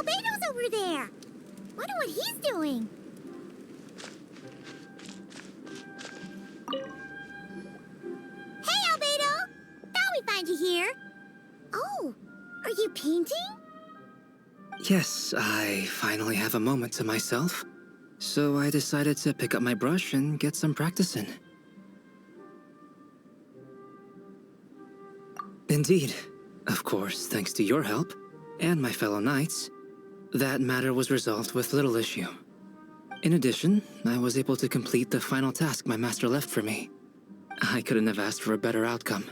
Albedo's over there! Wonder what he's doing. Hey, Albedo! Thought we'd find you here. Oh, are you painting? Yes, I finally have a moment to myself. So I decided to pick up my brush and get some practice in. Indeed. Of course, thanks to your help, and my fellow knights, that matter was resolved with little issue. In addition, I was able to complete the final task my master left for me. I couldn't have asked for a better outcome.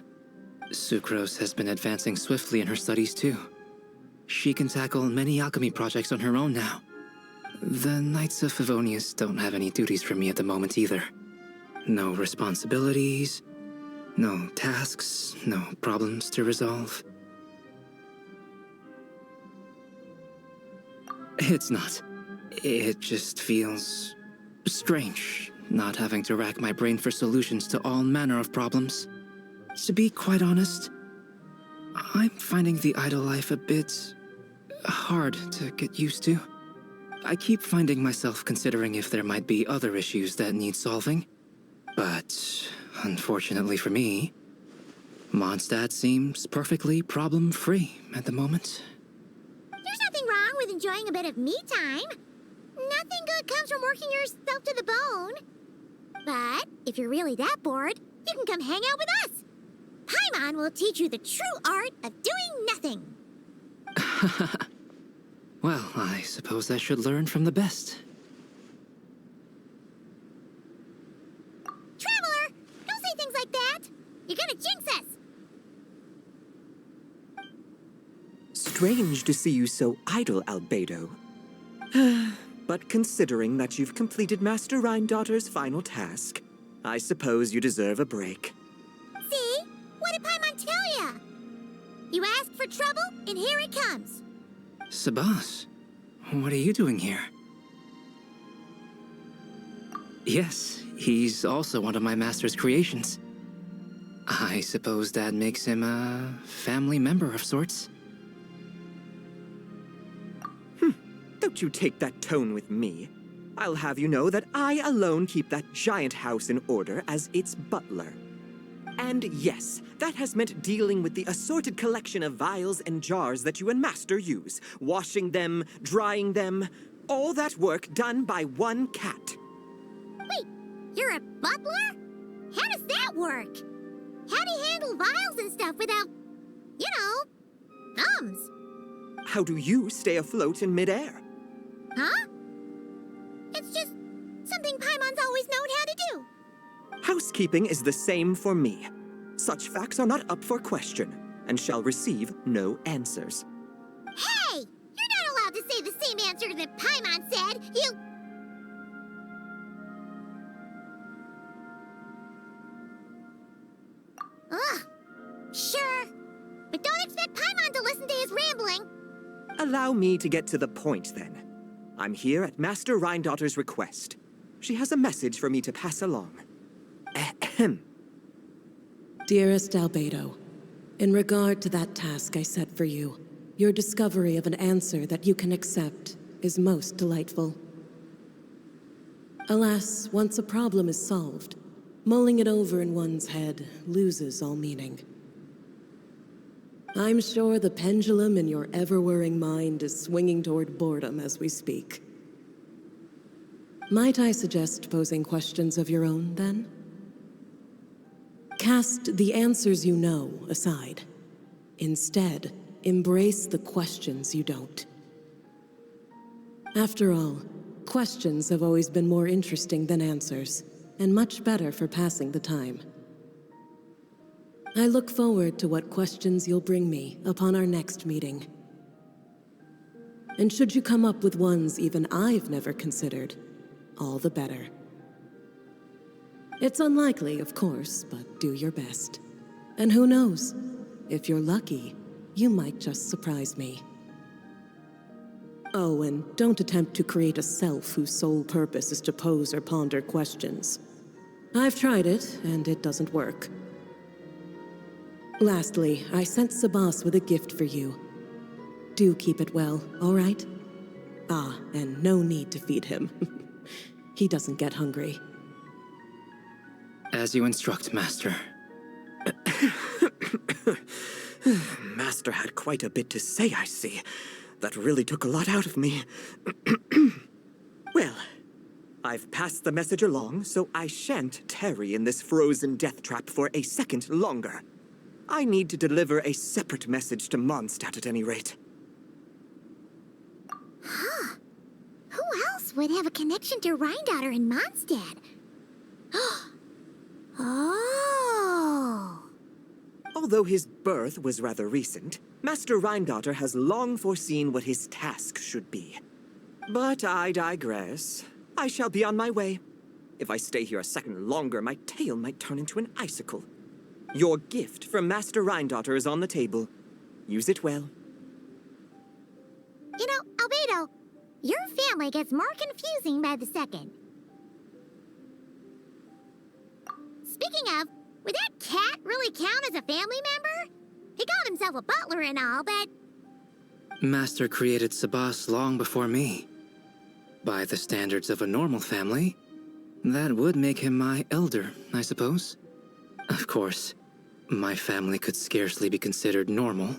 Sucrose has been advancing swiftly in her studies too. She can tackle many alchemy projects on her own now. The Knights of Favonius don't have any duties for me at the moment either. No responsibilities, no tasks, no problems to resolve. It's not. It just feels strange, not having to rack my brain for solutions to all manner of problems. To be quite honest, I'm finding the idle life a bit hard to get used to. I keep finding myself considering if there might be other issues that need solving. But, unfortunately for me, Mondstadt seems perfectly problem-free at the moment. There's nothing wrong with enjoying a bit of me time. Nothing good comes from working yourself to the bone. But if you're really that bored, you can come hang out with us. Paimon will teach you the true art of doing nothing. Well, I suppose I should learn from the best. Traveler, don't say things like that. You're gonna jinx us. Strange to see you so idle, Albedo. But considering that you've completed Master Rhindaughter's final task, I suppose you deserve a break. See? What did Paimon tell ya? You asked for trouble, and here it comes. Sabas, what are you doing here? Yes, he's also one of my master's creations. I suppose that makes him a family member of sorts. Don't you take that tone with me. I'll have you know that I alone keep that giant house in order as its butler. And yes, that has meant dealing with the assorted collection of vials and jars that you and Master use, washing them, drying them, all that work done by one cat. Wait, you're a butler? How does that work? How do you handle vials and stuff without, thumbs? How do you stay afloat in midair? Huh? It's just something Paimon's always known how to do. Housekeeping is the same for me. Such facts are not up for question, and shall receive no answers. Hey! You're not allowed to say the same answer that Paimon said! Ugh! Sure. But don't expect Paimon to listen to his rambling! Allow me to get to the point, then. I'm here at Master Rhindaughter's request. She has a message for me to pass along. Ahem. Dearest Albedo, in regard to that task I set for you, your discovery of an answer that you can accept is most delightful. Alas, once a problem is solved, mulling it over in one's head loses all meaning. I'm sure the pendulum in your ever-whirring mind is swinging toward boredom as we speak. Might I suggest posing questions of your own, then? Cast the answers you know aside. Instead, embrace the questions you don't. After all, questions have always been more interesting than answers, and much better for passing the time. I look forward to what questions you'll bring me upon our next meeting. And should you come up with ones even I've never considered, all the better. It's unlikely, of course, but do your best. And who knows? If you're lucky, you might just surprise me. Oh, and don't attempt to create a self whose sole purpose is to pose or ponder questions. I've tried it, and it doesn't work. Lastly, I sent Sabas with a gift for you. Do keep it well, all right? Ah, and no need to feed him. He doesn't get hungry. As you instruct, Master. Master had quite a bit to say, I see. That really took a lot out of me. Well, I've passed the message along, so I shan't tarry in this frozen death trap for a second longer. I need to deliver a separate message to Mondstadt at any rate. Who else would have a connection to Rheindotter and Mondstadt? Oh! Although his birth was rather recent, Master Rheindotter has long foreseen what his task should be. But I digress. I shall be on my way. If I stay here a second longer, my tail might turn into an icicle. Your gift from Master Rheindotter is on the table. Use it well. You know, Albedo, your family gets more confusing by the second. Speaking of, would that cat really count as a family member? He called himself a butler and all, but... Master created Sabas long before me. By the standards of a normal family, that would make him my elder, I suppose. Of course, my family could scarcely be considered normal.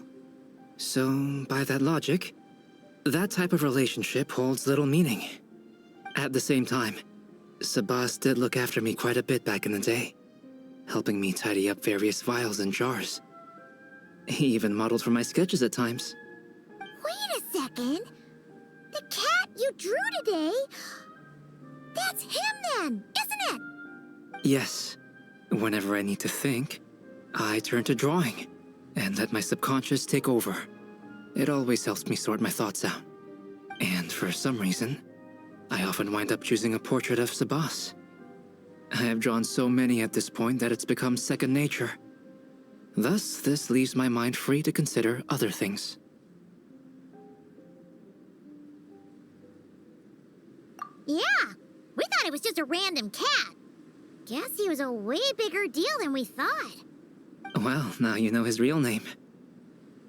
So, by that logic, that type of relationship holds little meaning. At the same time, Sabas did look after me quite a bit back in the day, helping me tidy up various vials and jars. He even modeled for my sketches at times. Wait a second. The cat you drew today... That's him then, isn't it? Yes. Whenever I need to think, I turn to drawing and let my subconscious take over. It always helps me sort my thoughts out. And for some reason, I often wind up choosing a portrait of Sabas. I have drawn so many at this point that it's become second nature. Thus, this leaves my mind free to consider other things. Yeah, we thought it was just a random cat. Guess he was a way bigger deal than we thought. Well, now you know his real name.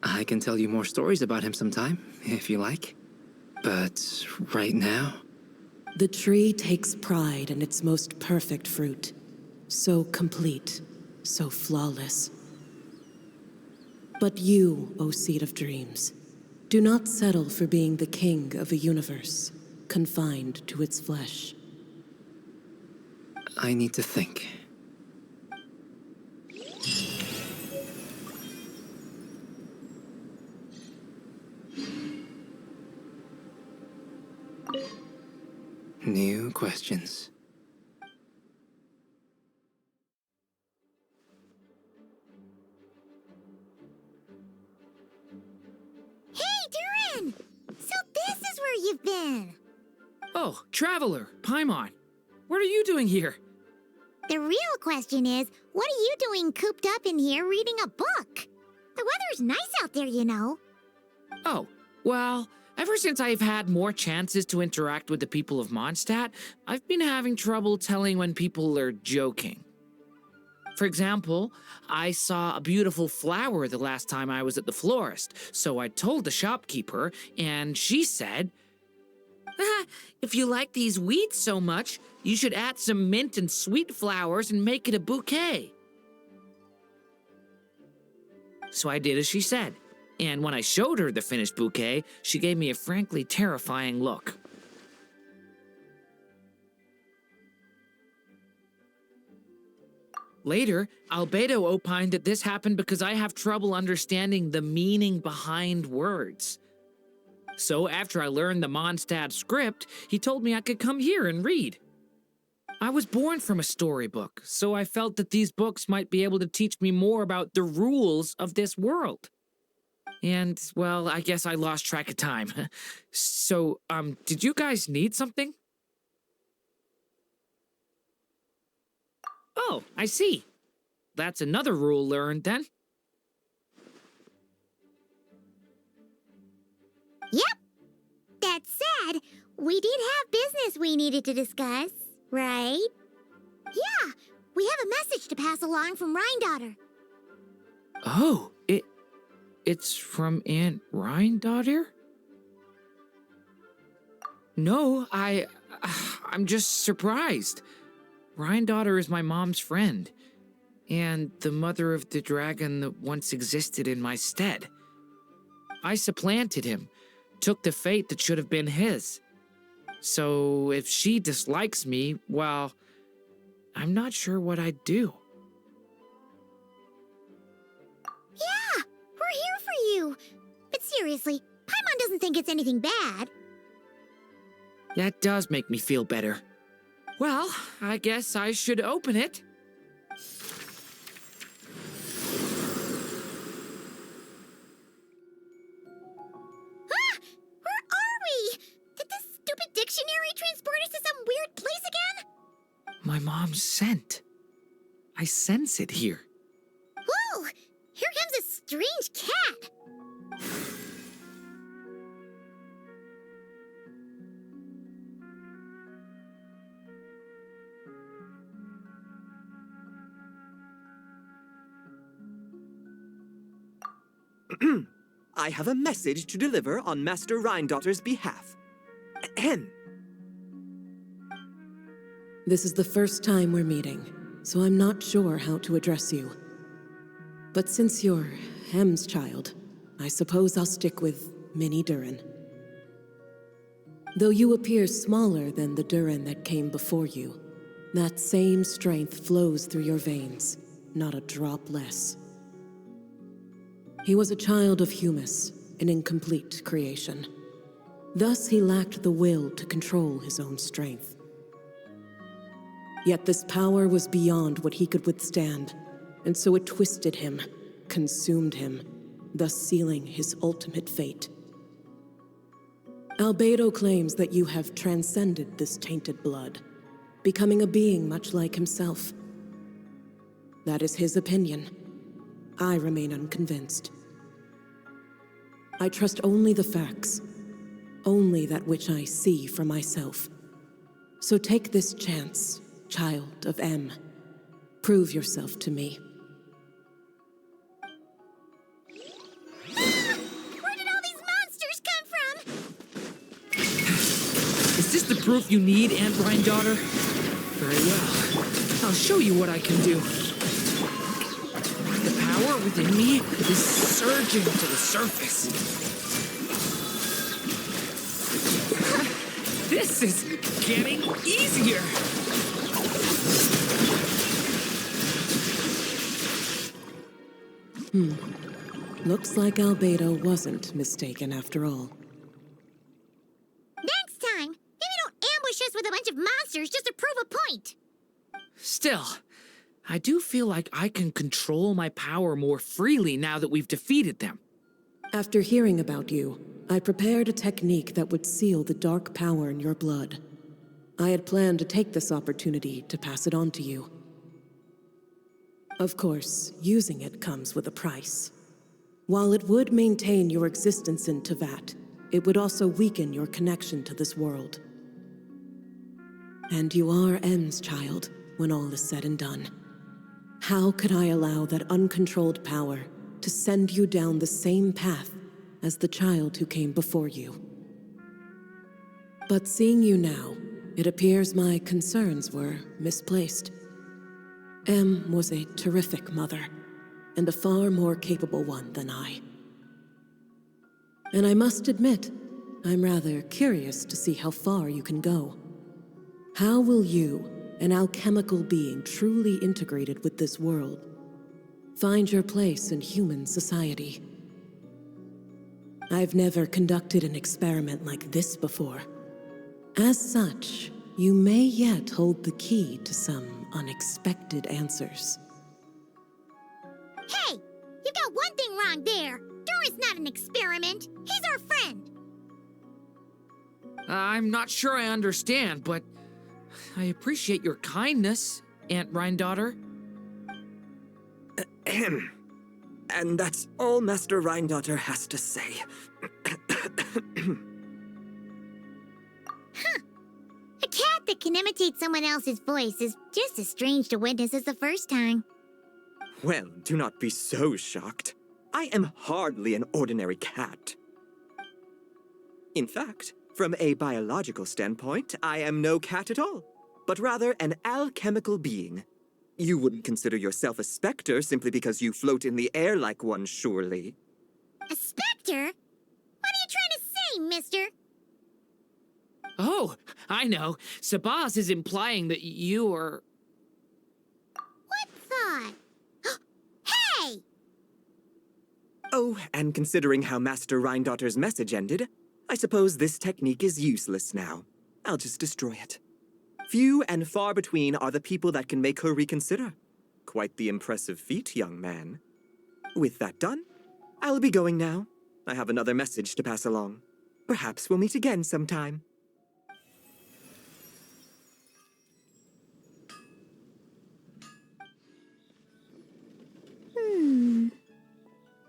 I can tell you more stories about him sometime, if you like. But right now... The tree takes pride in its most perfect fruit. So complete, so flawless. But you, O Seed of Dreams, do not settle for being the king of a universe, confined to its flesh. I need to think. New questions. Hey, Durin! So this is where you've been. Oh, Traveler, Paimon. What are you doing here? The real question is, what are you doing cooped up in here reading a book? The weather's nice out there, you know. Oh, well, ever since I've had more chances to interact with the people of Mondstadt, I've been having trouble telling when people are joking. For example, I saw a beautiful flower the last time I was at the florist, so I told the shopkeeper, and she said, if you like these weeds so much, you should add some mint and sweet flowers and make it a bouquet. So I did as she said, and when I showed her the finished bouquet, she gave me a frankly terrifying look. Later, Albedo opined that this happened because I have trouble understanding the meaning behind words. So after I learned the Mondstadt script, he told me I could come here and read. I was born from a storybook, so I felt that these books might be able to teach me more about the rules of this world. And, well, I guess I lost track of time. So, did you guys need something? Oh, I see. That's another rule learned, then. Yep. That said, we did have business we needed to discuss, right? Yeah, we have a message to pass along from Rheindotter. Oh, it's from Aunt Rheindotter? No, I'm just surprised. Rhine-daughter is my mom's friend, and the mother of the dragon that once existed in my stead. I supplanted him, took the fate that should have been his. So if she dislikes me, well, I'm not sure what I'd do. Yeah, we're here for you. But seriously, Paimon doesn't think it's anything bad. That does make me feel better. Well, I guess I should open it. Ah! Where are we? Did this stupid dictionary transport us to some weird place again? My mom's scent. I sense it here. Whoa! Here comes a strange cat. I have a message to deliver on Master Rhine-daughter's behalf. Ahem. This is the first time we're meeting, so I'm not sure how to address you. But since you're Hem's child, I suppose I'll stick with Mini Durin. Though you appear smaller than the Durin that came before you, that same strength flows through your veins, not a drop less. He was a child of Humus, an incomplete creation. Thus he lacked the will to control his own strength. Yet this power was beyond what he could withstand, and so it twisted him, consumed him, thus sealing his ultimate fate. Albedo claims that you have transcended this tainted blood, becoming a being much like himself. That is his opinion. I remain unconvinced. I trust only the facts, only that which I see for myself. So take this chance, child of M. Prove yourself to me. Where did all these monsters come from? Is this the proof you need, Aunt Rhine-daughter? Very well. I'll show you what I can do. The power within me is surging to the surface. This is getting easier. Looks like Albedo wasn't mistaken after all. Next time, maybe don't ambush us with a bunch of monsters just to prove a point. Still, I do feel like I can control my power more freely now that we've defeated them. After hearing about you, I prepared a technique that would seal the dark power in your blood. I had planned to take this opportunity to pass it on to you. Of course, using it comes with a price. While it would maintain your existence in Tevat, it would also weaken your connection to this world. And you are M's child, when all is said and done. How could I allow that uncontrolled power to send you down the same path as the child who came before you? But seeing you now, it appears my concerns were misplaced. M was a terrific mother, and a far more capable one than I. And I must admit, I'm rather curious to see how far you can go. How will you, an alchemical being truly integrated with this world, find your place in human society? I've never conducted an experiment like this before. As such, you may yet hold the key to some unexpected answers. Hey, you got one thing wrong there. Durin's not an experiment. He's our friend. I'm not sure I understand, but I appreciate your kindness, Aunt Rhine-daughter. Ahem. And that's all Master Rhine-daughter has to say. A cat that can imitate someone else's voice is just as strange to witness as the first time. Well, do not be so shocked. I am hardly an ordinary cat. In fact, From a biological standpoint, I am no cat at all, but rather an alchemical being. You wouldn't consider yourself a specter simply because you float in the air like one, surely. A specter? What are you trying to say, mister? Oh, I know. Sabaz is implying that you are... What thought? Hey! Oh, and considering how Master Rhindotter's message ended, I suppose this technique is useless now. I'll just destroy it. Few and far between are the people that can make her reconsider. Quite the impressive feat, young man. With that done, I'll be going now. I have another message to pass along. Perhaps we'll meet again sometime.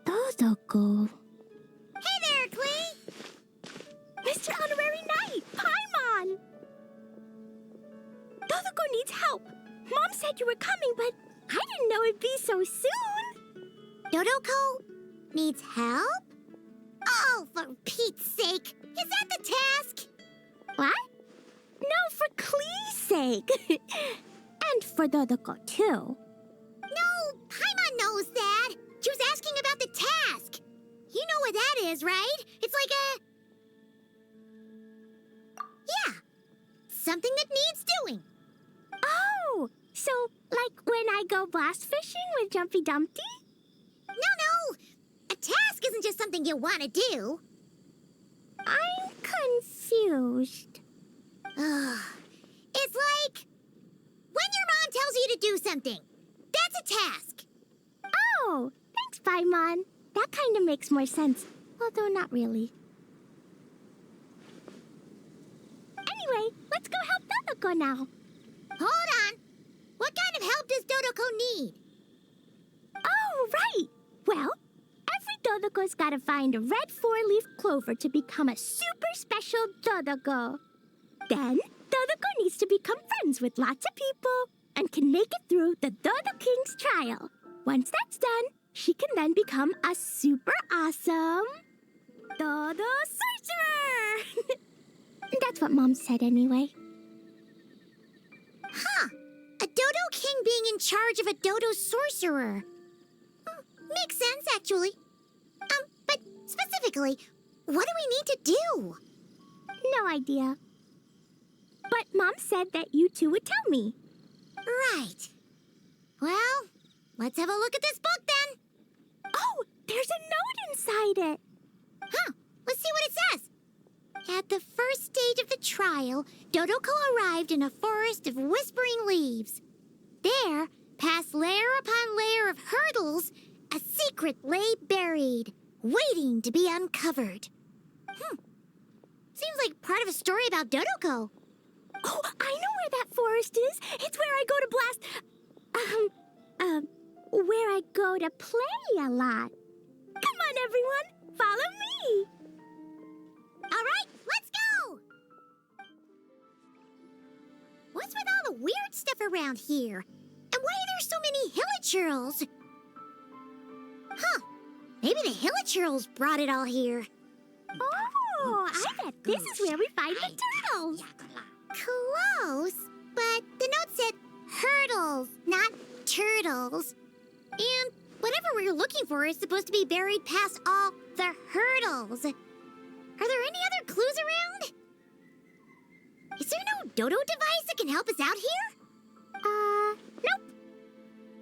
Dodoko. Hey there, Klee! Mr. Honorary Knight, Paimon! Dodoko needs help. Mom said you were coming, but I didn't know it'd be so soon. Dodoko needs help? Oh, for Pete's sake. Is that the task? What? No, for Klee's sake. And for Dodoko, too. No, Paimon knows that. She was asking about the task. You know what that is, right? It's like a... Yeah. Something that needs doing. Oh, so like when I go blast fishing with Jumpy Dumpty? No. A task isn't just something you want to do. I'm confused. It's like when your mom tells you to do something. That's a task. Oh, thanks, Paimon. That kind of makes more sense, although not really. Anyway, let's go help Dodoko now. Hold on. What kind of help does Dodoko need? Oh, right. Well, every Dodoko's got to find a red 4-leaf clover to become a super special Dodoko. Then, Dodoko needs to become friends with lots of people and can make it through the Dodo King's trial. Once that's done, she can then become a super awesome Dodo Sorcerer! That's what Mom said anyway. Huh. A Dodo King being in charge of a Dodo Sorcerer. Makes sense, actually. But specifically, what do we need to do? No idea. But Mom said that you two would tell me. Right. Well, let's have a look at this book then. Oh, there's a note inside it. Huh, let's see what it says. At the first stage of the trial, Dodoko arrived in a forest of whispering leaves. There, past layer upon layer of hurdles, a secret lay buried, waiting to be uncovered. Seems like part of a story about Dodoko. Oh, I know where that forest is. It's where I go to blast... where I go to play a lot. Come on, everyone. Follow me. All right, let's go. What's with all the weird stuff around here? And why are there so many hilichurls? Huh. Maybe the hilichurls brought it all here. Oh, I bet this is where we find the turtles. Close, but the note said hurdles, not turtles. And whatever we're looking for is supposed to be buried past all the hurdles. Are there any other clues around? Is there no dodo device that can help us out here? Nope.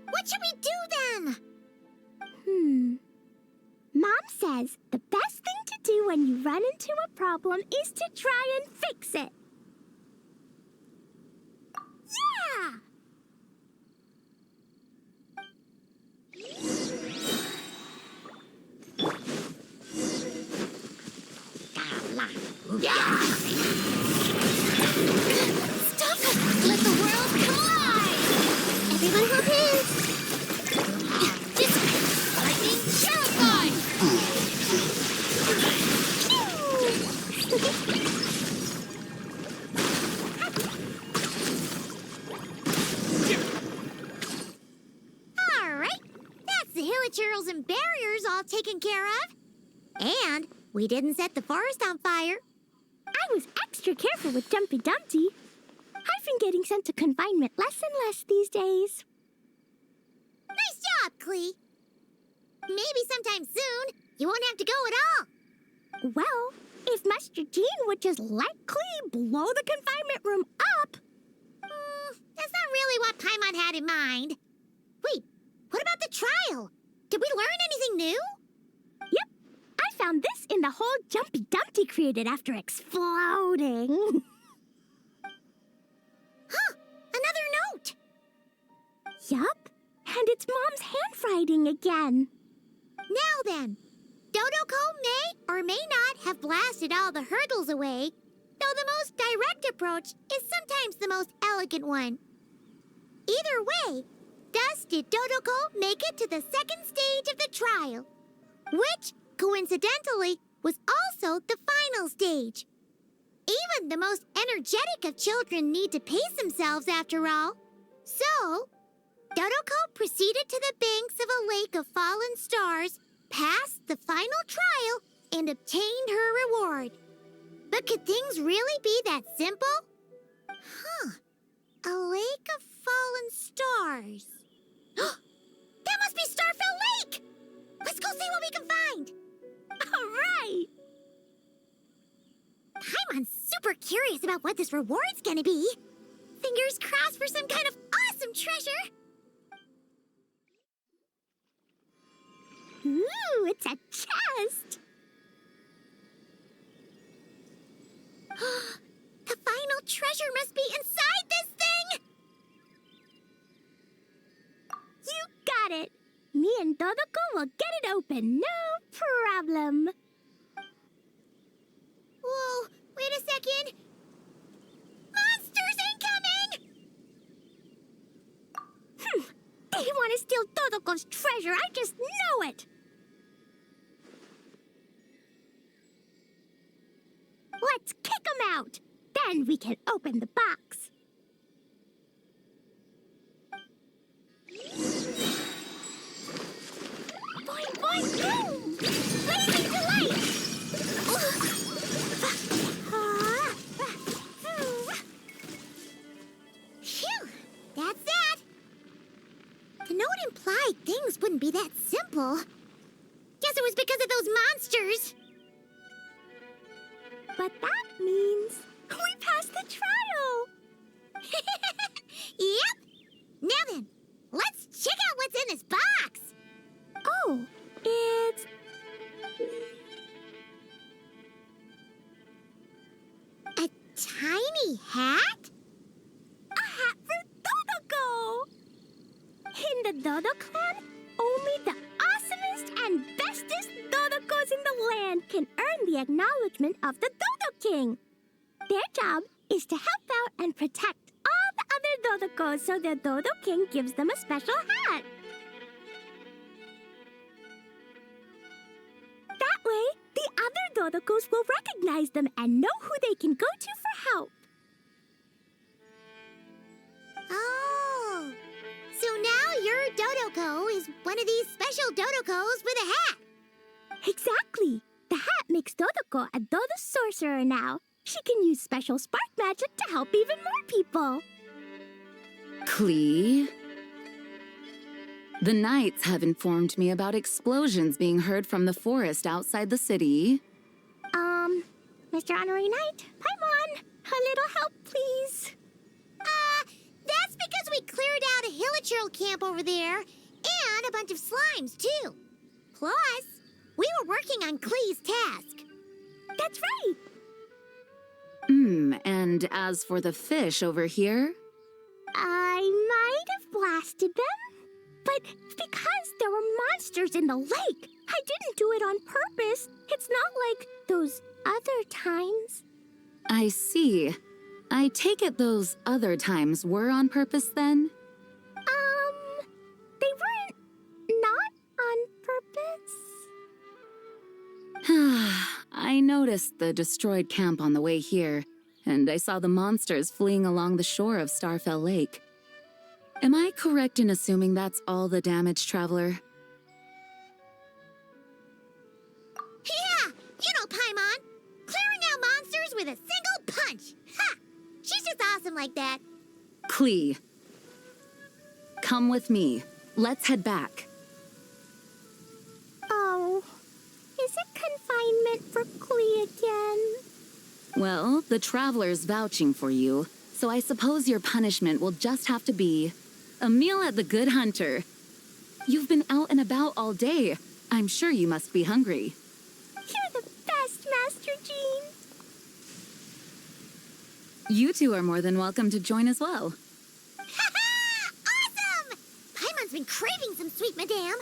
What should we do then? Mom says the best thing to do when you run into a problem is to try and fix it. Yeah! Stop it! Let the world come alive! Everyone hold hands! Just lightning terrified! Alright, that's the hilichurls and barriers all taken care of. And we didn't set the forest on fire. I was extra careful with Jumpy Dumpty. I've been getting sent to confinement less and less these days. Nice job, Clee. Maybe sometime soon, you won't have to go at all. Well, if Master Jean would just let Clee blow the confinement room up... That's not really what Paimon had in mind. Wait, what about the trial? Did we learn anything new? Yep, I found this in the hole Jumpy Dumpty created after exploding. Huh, another note. Yup, and it's Mom's handwriting again. Now then, Dodoko may or may not have blasted all the hurdles away, though the most direct approach is sometimes the most elegant one. Either way, thus did Dodoko make it to the second stage of the trial, which, coincidentally, was also the final stage. Even the most energetic of children need to pace themselves after all. So, Dodoko proceeded to the banks of a lake of fallen stars, passed the final trial, and obtained her reward. But could things really be that simple? Huh. A lake of fallen stars. That must be Starfell Lake! Let's go see what we can find! All right! I'm super curious about what this reward's gonna be. Fingers crossed for some kind of awesome treasure! Ooh, it's a chest! The final treasure must be inside this thing! You got it! Me and Dodoko will get it open, no problem. Whoa, wait a second! Monsters incoming! They want to steal Dodoko's treasure, I just know it! Let's kick them out! Then we can open the box. Boing, boing, boom! Blazing delight! Phew, that's that. The note implied things wouldn't be that simple. Guess it was because of those monsters. But that means we passed the trial! Yep. Now then, let's check out what's in this box. Oh, it's... A tiny hat? a hat for Dodoko! In the Dodo clan, only the awesomest and bestest Dodokos in the land can earn the acknowledgement of the Dodo King. Their job is to help out and protect all the other Dodokos so the Dodo King gives them a special hat. That way, the other Dodokos will recognize them and know who they can go to for help. Oh. So now your Dodoko is one of these special Dodokos with a hat. Exactly. The hat makes Dodoko a Dodo sorcerer now. She can use special spark magic to help even more people. Clee? The Knights have informed me about explosions being heard from the forest outside the city. Mr. Honorary Knight, Paimon, a little help, please. That's because we cleared out a Hilichurl camp over there, and a bunch of slimes, too. Plus, we were working on Klee's task. That's right. And as for the fish over here? I might have blasted them, but because there were monsters in the lake, I didn't do it on purpose. It's not like those other times. I see. I take it those other times were on purpose then? They weren't not on purpose. I noticed the destroyed camp on the way here, and I saw the monsters fleeing along the shore of Starfell Lake. Am I correct in assuming that's all the damage, Traveler? Yeah, you know, Paimon. Clearing out monsters with a single awesome like that. Klee, come with me. Let's head back. Oh, is it confinement for Klee again? Well, the Traveler's vouching for you, so I suppose your punishment will just have to be a meal at the Good Hunter. You've been out and about all day. I'm sure you must be hungry. You're the best, Master Jean. You two are more than welcome to join as well. Awesome! Paimon's been craving some sweet madame.